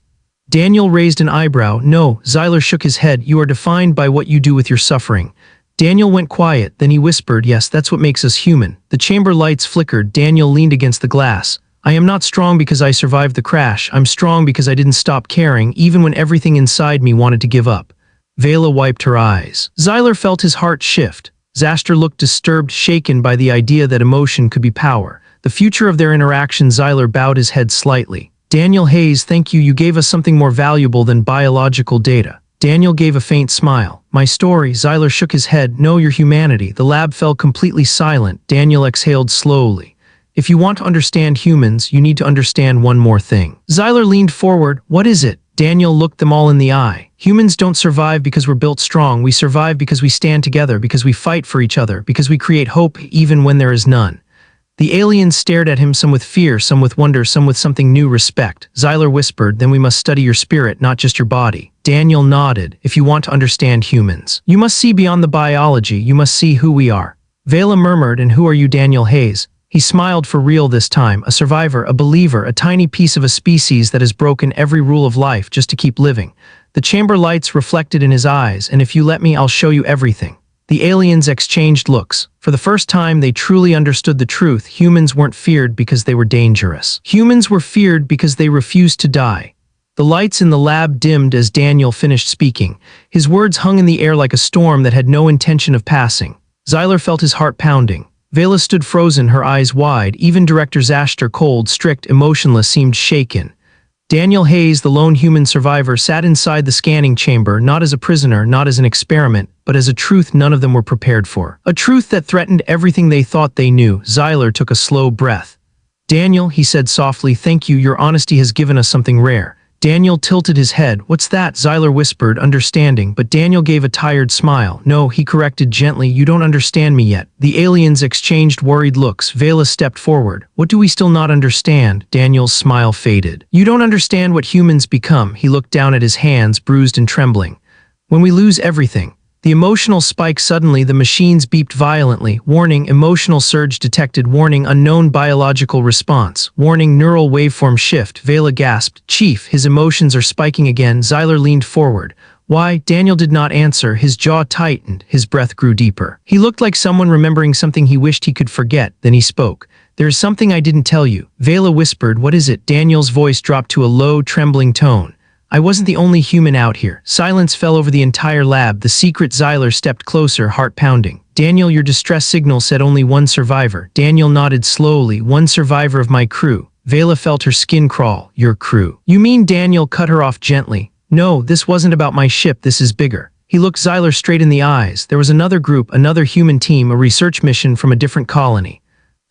Daniel raised an eyebrow. No, Xyler shook his head. You are defined by what you do with your suffering. Daniel went quiet, then he whispered, yes, that's what makes us human. The chamber lights flickered. Daniel leaned against the glass. I am not strong because I survived the crash. I'm strong because I didn't stop caring, even when everything inside me wanted to give up. Vela wiped her eyes. Xyler felt his heart shift. Xaster looked disturbed, shaken by the idea that emotion could be power. The future of their interaction. Xyler bowed his head slightly. Daniel Hayes, thank you. You gave us something more valuable than biological data. Daniel gave a faint smile. My story. Xyler shook his head. No, your humanity. The lab fell completely silent. Daniel exhaled slowly. If you want to understand humans, you need to understand one more thing. Xyler leaned forward. What is it? Daniel looked them all in the eye. Humans don't survive because we're built strong. We survive because we stand together, because we fight for each other, because we create hope even when there is none. The aliens stared at him, some with fear, some with wonder, some with something new. Respect. Xyler whispered, then we must study your spirit, not just your body. Daniel nodded. If you want to understand humans, you must see beyond the biology. You must see who we are. Vela murmured, and who are you? Daniel Hayes. He smiled for real this time, a survivor, a believer, a tiny piece of a species that has broken every rule of life just to keep living. The chamber lights reflected in his eyes, and if you let me, I'll show you everything. The aliens exchanged looks. For the first time, they truly understood the truth. Humans weren't feared because they were dangerous. Humans were feared because they refused to die. The lights in the lab dimmed as Daniel finished speaking. His words hung in the air like a storm that had no intention of passing. Xyler felt his heart pounding. Vela stood frozen, her eyes wide. Even Director Xaster, cold, strict, emotionless, seemed shaken. Daniel Hayes, the lone human survivor, sat inside the scanning chamber, not as a prisoner, not as an experiment, but as a truth none of them were prepared for. A truth that threatened everything they thought they knew. Xyler took a slow breath. "Daniel," he said softly, "thank you, your honesty has given us something rare." Daniel tilted his head. "What's that?" Xyler whispered, understanding, but Daniel gave a tired smile. "No," he corrected gently, "you don't understand me yet." The aliens exchanged worried looks. Vela stepped forward. "What do we still not understand?" Daniel's smile faded. "You don't understand what humans become." He looked down at his hands, bruised and trembling. "When we lose everything." The emotional spike. Suddenly, the machines beeped violently. "Warning, emotional surge detected. Warning, unknown biological response. Warning, neural waveform shift." Vela gasped. "Chief, his emotions are spiking again." Xyler leaned forward. "Why?" Daniel did not answer. His jaw tightened. His breath grew deeper. He looked like someone remembering something he wished he could forget. Then he spoke. "There is something I didn't tell you." Vela whispered. "What is it?" Daniel's voice dropped to a low, trembling tone. "I wasn't the only human out here." Silence fell over the entire lab. The secret. Xyler stepped closer, heart pounding. "Daniel, your distress signal said only one survivor." Daniel nodded slowly. "One survivor of my crew." Vela felt her skin crawl. "Your crew? You mean?" Daniel cut her off gently. "No, this wasn't about my ship. This is bigger." He looked Xyler straight in the eyes. "There was another group, another human team, a research mission from a different colony."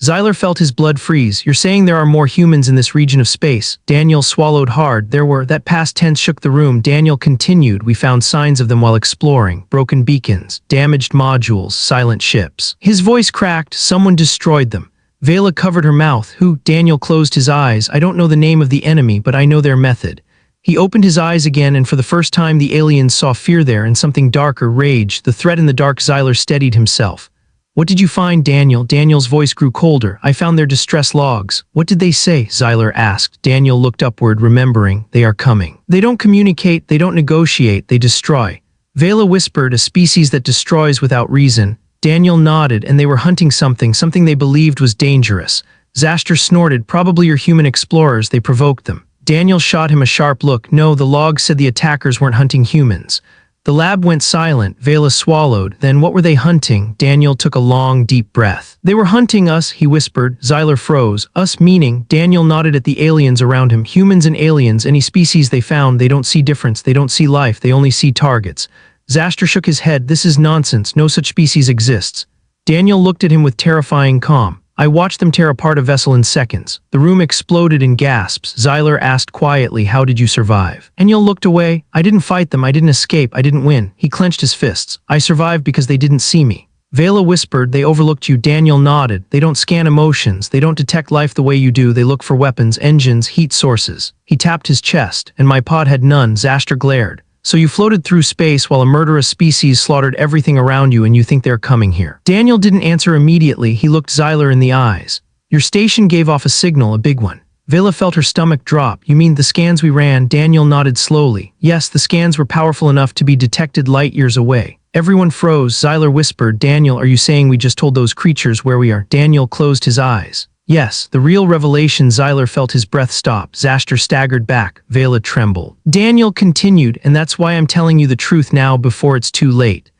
Xyler felt his blood freeze. "You're saying there are more humans in this region of space?" Daniel swallowed hard. "There were." That past tense shook the room. Daniel continued. "We found signs of them while exploring. Broken beacons, damaged modules, silent ships." His voice cracked. "Someone destroyed them." Vela covered her mouth. "Who?" Daniel closed his eyes. "I don't know the name of the enemy, but I know their method." He opened his eyes again, and for the first time the aliens saw fear there and something darker, rage. The threat in the dark. Xyler steadied himself. "What did you find, Daniel?" Daniel's voice grew colder. "I found their distress logs." "What did they say?" Xyler asked. Daniel looked upward, remembering. "They are coming. They don't communicate, they don't negotiate, they destroy." Vela whispered. "A species that destroys without reason." Daniel nodded. "And they were hunting something they believed was dangerous." Xaster snorted. "Probably your human explorers, they provoked them." Daniel shot him a sharp look. "No, the logs said the attackers weren't hunting humans." The lab went silent. Vela swallowed. "Then what were they hunting?" Daniel took a long, deep breath. "They were hunting us," he whispered. Xyler froze. "Us meaning?" Daniel nodded at the aliens around him. "Humans and aliens, any species they found, they don't see difference, they don't see life, they only see targets." Xaster shook his head. "This is nonsense, no such species exists." Daniel looked at him with terrifying calm. "I watched them tear apart a vessel in seconds." The room exploded in gasps. Xyler asked quietly, "How did you survive?" Daniel looked away. "I didn't fight them, I didn't escape, I didn't win." He clenched his fists. "I survived because they didn't see me." Vela whispered. "They overlooked you." Daniel nodded. "They don't scan emotions, they don't detect life the way you do, they look for weapons, engines, heat sources." He tapped his chest. "And my pod had none." Xaster glared. "So you floated through space while a murderous species slaughtered everything around you and you think they're coming here?" Daniel didn't answer immediately. He looked Xyler in the eyes. "Your station gave off a signal, a big one." Vela felt her stomach drop. "You mean the scans we ran?" Daniel nodded slowly. "Yes, the scans were powerful enough to be detected light years away." Everyone froze. Xyler whispered. "Daniel, are you saying we just told those creatures where we are?" Daniel closed his eyes. "Yes, the real revelation." Xyler felt his breath stop. Xaster staggered back. Vela trembled. Daniel continued, "And that's why I'm telling you the truth now before it's too late."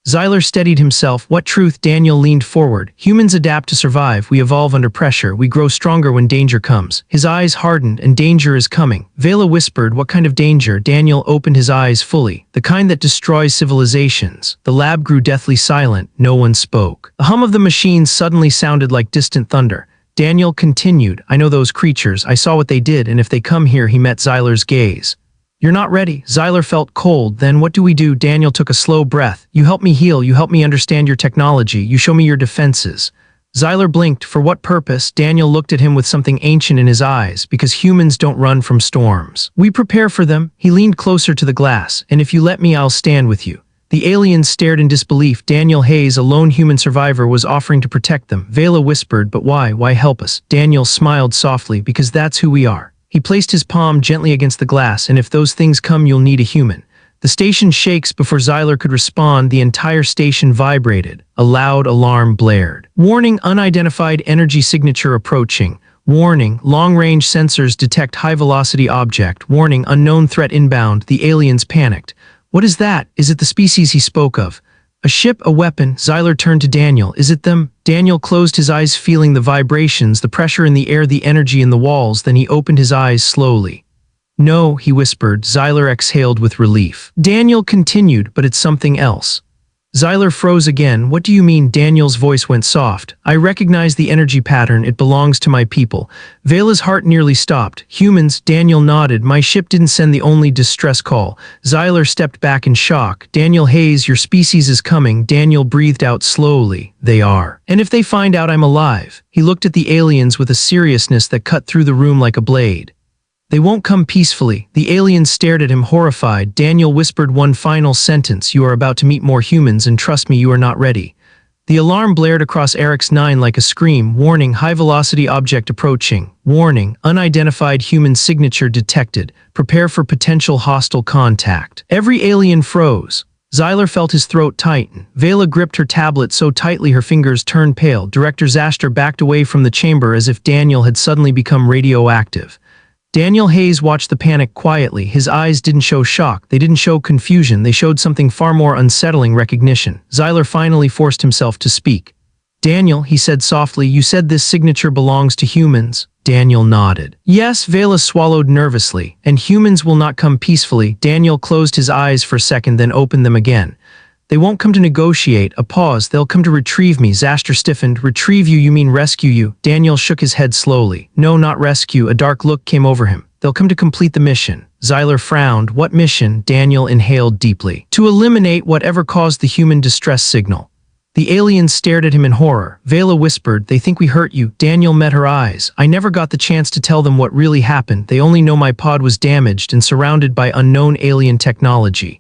Xyler steadied himself. "What truth?" Daniel leaned forward. "Humans adapt to survive. We evolve under pressure. We grow stronger when danger comes." His eyes hardened. "And danger is coming." Vela whispered. "What kind of danger?" Daniel opened his eyes fully. "The kind that destroys civilizations." The lab grew deathly silent. No one spoke. The hum of the machines suddenly sounded like distant thunder. Daniel continued. "I know those creatures. I saw what they did, and if they come here." He met Xyler's gaze. "You're not ready." Xyler felt cold. "Then what do we do?" Daniel took a slow breath. "You help me heal. You help me understand your technology. You show me your defenses." Xyler blinked. "For what purpose?" Daniel looked at him with something ancient in his eyes. "Because humans don't run from storms. We prepare for them." He leaned closer to the glass. "And if you let me, I'll stand with you." The aliens stared in disbelief. Daniel Hayes, a lone human survivor, was offering to protect them. Vela whispered. "But why? Why help us?" Daniel smiled softly. "Because that's who we are." He placed his palm gently against the glass. "And if those things come, you'll need a human." The station shakes. Before Xyler could respond, the entire station vibrated. A loud alarm blared. "Warning, unidentified energy signature approaching." "Warning, long-range sensors detect high-velocity object." "Warning, unknown threat inbound." The aliens panicked. "What is that?" "Is it the species he spoke of?" "A ship, a weapon." Xyler turned to Daniel. "Is it them?" Daniel closed his eyes, feeling the vibrations, the pressure in the air, the energy in the walls. Then he opened his eyes slowly. No, he whispered. Xyler exhaled with relief. Daniel continued, but it's something else. Xyler froze again. What do you mean? Daniel's voice went soft. I recognize the energy pattern. It belongs to my people. Vela's heart nearly stopped. Humans, Daniel nodded. My ship didn't send the only distress call. Xyler stepped back in shock. Daniel Hayes, your species is coming. Daniel breathed out slowly. They are. And if they find out I'm alive? He looked at the aliens with a seriousness that cut through the room like a blade. They won't come peacefully. The aliens stared at him horrified. Daniel whispered one final sentence. You are about to meet more humans, and trust me, you are not ready. The alarm blared across Eric's 9 like a scream. Warning, high-velocity object approaching. Warning, unidentified human signature detected. Prepare for potential hostile contact. Every alien froze. Xyler felt his throat tighten. Vela gripped her tablet so tightly her fingers turned pale. Director Xaster backed away from the chamber as if Daniel had suddenly become radioactive. Daniel Hayes watched the panic quietly. His eyes didn't show shock. They didn't show confusion. They showed something far more unsettling: recognition. Xyler finally forced himself to speak. Daniel, he said softly, you said this signature belongs to humans? Daniel nodded. Yes, Vela swallowed nervously. And humans will not come peacefully. Daniel closed his eyes for a second, then opened them again. They won't come to negotiate. A pause. They'll come to retrieve me. Xaster stiffened. Retrieve you? You mean rescue you? Daniel shook his head slowly. No, not rescue. A dark look came over him. They'll come to complete the mission. Xyler frowned. What mission? Daniel inhaled deeply. To eliminate whatever caused the human distress signal. The aliens stared at him in horror. Vela whispered, they think we hurt you. Daniel met her eyes. I never got the chance to tell them what really happened. They only know my pod was damaged and surrounded by unknown alien technology.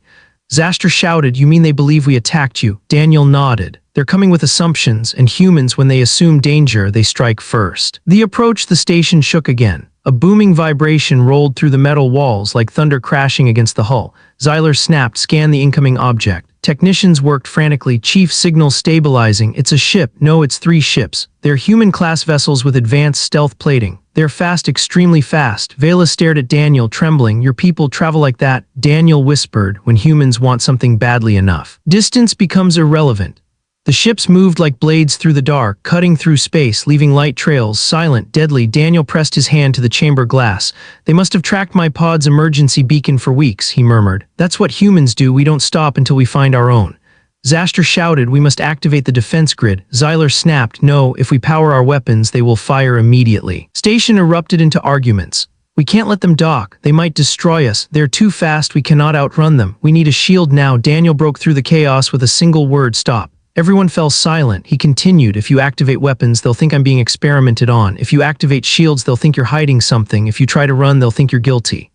Xaster shouted, you mean they believe we attacked you? Daniel nodded. They're coming with assumptions, and humans, when they assume danger, they strike first. The approach, the station shook again. A booming vibration rolled through the metal walls like thunder crashing against the hull. Xyler snapped, scan the incoming object. Technicians worked frantically. Chief, signal stabilizing. It's a ship. No, it's 3 ships. They're human-class vessels with advanced stealth plating. They're fast, extremely fast. Vela stared at Daniel, trembling. Your people travel like that? Daniel whispered, when humans want something badly enough. Distance becomes irrelevant. The ships moved like blades through the dark, cutting through space, leaving light trails, silent, deadly. Daniel pressed his hand to the chamber glass. They must have tracked my pod's emergency beacon for weeks, he murmured. That's what humans do. We don't stop until we find our own. Xaster shouted, we must activate the defense grid. Xyler snapped, no, if we power our weapons, they will fire immediately. Station erupted into arguments. We can't let them dock. They might destroy us. They're too fast. We cannot outrun them. We need a shield now. Daniel broke through the chaos with a single word, stop. Everyone fell silent. He continued, if you activate weapons, they'll think I'm being experimented on. If you activate shields, they'll think you're hiding something. If you try to run, they'll think you're guilty.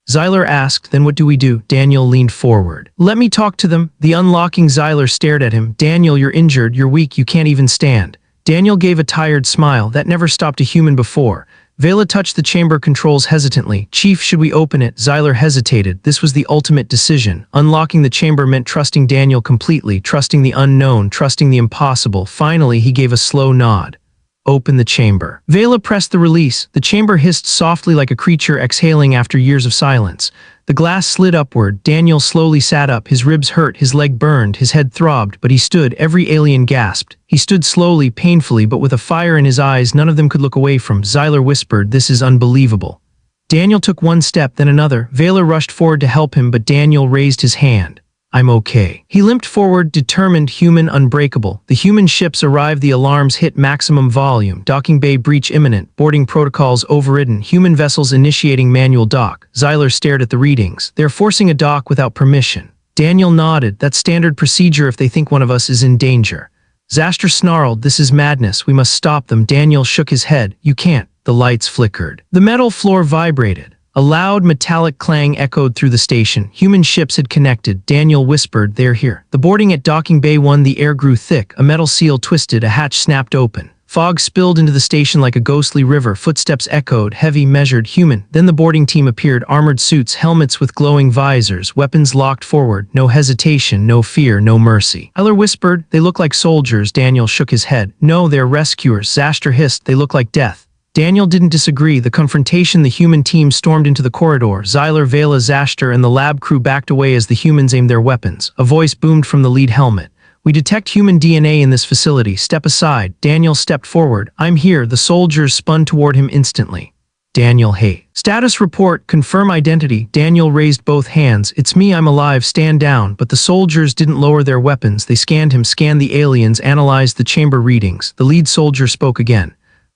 Xyler asked, then what do we do? Daniel leaned forward. Let me talk to them. The unlocking Xyler stared at him. Daniel, you're injured. You're weak. You can't even stand. Daniel gave a tired smile. That never stopped a human before. Vela touched the chamber controls hesitantly. Chief, should we open it? Xyler hesitated. This was the ultimate decision. Unlocking the chamber meant trusting Daniel completely, trusting the unknown, trusting the impossible. Finally, he gave a slow nod. Open the chamber. Vela pressed the release. The chamber hissed softly like a creature exhaling after years of silence. The glass slid upward. Daniel slowly sat up. His ribs hurt, his leg burned, his head throbbed, but he stood. Every alien gasped. He stood slowly, painfully, but with a fire in his eyes none of them could look away from. Xyler whispered, this is unbelievable. Daniel took one step, then another. Vela rushed forward to help him, but Daniel raised his hand. I'm okay. He limped forward, determined, human, unbreakable. The human ships arrived. The alarms hit maximum volume. Docking bay breach imminent. Boarding protocols overridden. Human vessels initiating manual dock. Xyler stared at the readings. They're forcing a dock without permission. Daniel nodded. That's standard procedure if they think one of us is in danger. Xaster snarled, this is madness. We must stop them. Daniel shook his head. You can't. The lights flickered. The metal floor vibrated. A loud metallic clang echoed through the station. Human ships had connected. Daniel whispered, they're here. The boarding at Docking Bay 1, the air grew thick. A metal seal twisted. A hatch snapped open. Fog spilled into the station like a ghostly river. Footsteps echoed, heavy, measured, human. Then the boarding team appeared, armored suits, helmets with glowing visors, weapons locked forward. No hesitation, no fear, no mercy. Eller whispered, they look like soldiers. Daniel shook his head. No, they're rescuers. Xaster hissed, they look like death. Daniel didn't disagree. The confrontation, the human team stormed into the corridor. Xyler, Vela, Xaster, and the lab crew backed away as the humans aimed their weapons. A voice boomed from the lead helmet. We detect human DNA in this facility. Step aside. Daniel stepped forward. I'm here. The soldiers spun toward him instantly. Daniel Hay. Status report, confirm identity. Daniel raised both hands. It's me, I'm alive, stand down. But the soldiers didn't lower their weapons. They scanned him, scanned the aliens, analyzed the chamber readings. The lead soldier spoke again.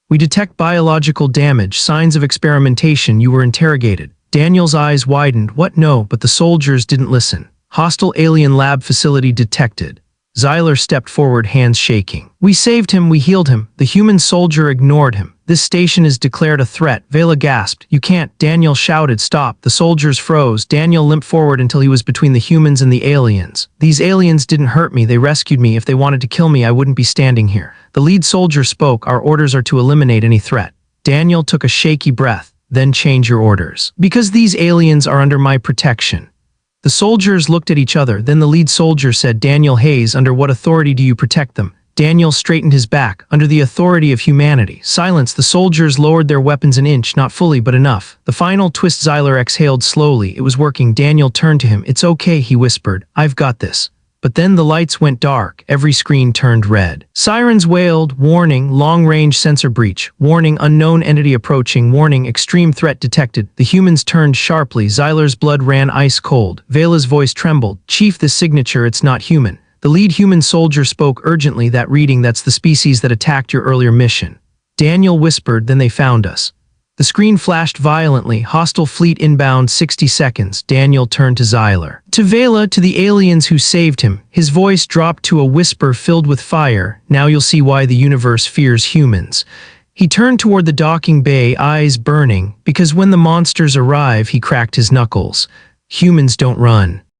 We detect biological damage, signs of experimentation. You were interrogated. Daniel's eyes widened. What? No, but the soldiers didn't listen. Hostile alien lab facility detected. Zyler stepped forward, hands shaking. We saved him, we healed him. The human soldier ignored him. This station is declared a threat. Vela gasped. You can't. Daniel shouted, stop. The soldiers froze. Daniel limped forward until he was between the humans and the aliens. These aliens didn't hurt me, they rescued me. If they wanted to kill me, I wouldn't be standing here. The lead soldier spoke. Our orders are to eliminate any threat. Daniel took a shaky breath. Then change your orders. Because these aliens are under my protection. The soldiers looked at each other. Then the lead soldier said, Daniel Hayes, under what authority do you protect them? Daniel straightened his back. Under the authority of humanity. Silence. The soldiers lowered their weapons an inch, not fully, but enough. The final twist. Zyler exhaled slowly. It was working. Daniel turned to him. It's okay, he whispered. I've got this. But then the lights went dark. Every screen turned red. Sirens wailed. Warning, long-range sensor breach. Warning, unknown entity approaching. Warning, extreme threat detected. The humans turned sharply. Zyler's blood ran ice cold. Vela's voice trembled. Chief, this signature, it's not human. The lead human soldier spoke urgently. That reading, that's the species that attacked your earlier mission. Daniel whispered, then they found us. The screen flashed violently. Hostile fleet inbound, 60 seconds. Daniel turned to Zyler. To Vela, to the aliens who saved him. His voice dropped to a whisper filled with fire. Now you'll see why the universe fears humans. He turned toward the docking bay, eyes burning, because when the monsters arrive, he cracked his knuckles. Humans don't run.